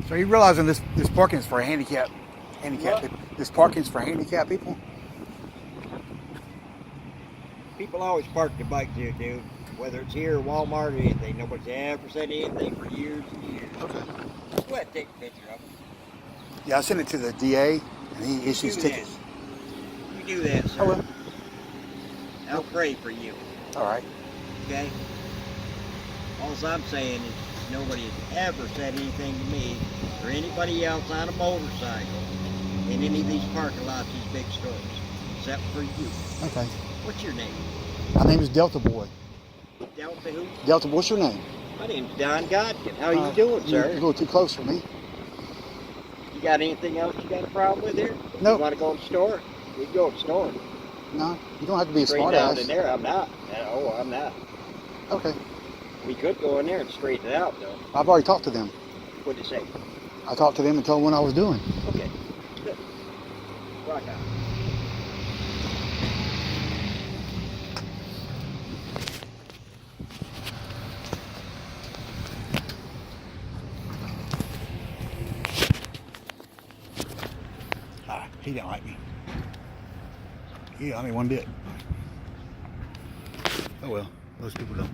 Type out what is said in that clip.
So you realizing this parking is for handicapped people? This parking is for handicapped people? People always park their bikes here, dude. Whether it's here or Walmart or anything, nobody's ever said anything for years and years. Okay. Go ahead and take a picture of it. Yeah, I sent it to the DA, and he issues tickets. You do that, sir. Oh, well. I'll pray for you. All right. Okay? All I'm saying is nobody has ever said anything to me or anybody else on a motorcycle in any of these parking lots, these big stores, except for you. Okay. What's your name? My name is Delta Boy. Delta who? Delta, what's your name? My name's Don Godkin. How are you doing, sir? You're a little too close for me. You got anything else you got a problem with here? Nope. You want to go to the store? We can go to the store. No, you don't have to be a Straighten smart out ass. in there. I'm not. No, I'm not. Okay. We could go in there and straighten it out, though. I've already talked to them. What'd you say? I talked to them and told them what I was doing. Okay. Good. Rock on. He didn't like me. He didn't like me one bit. Oh well, most people don't.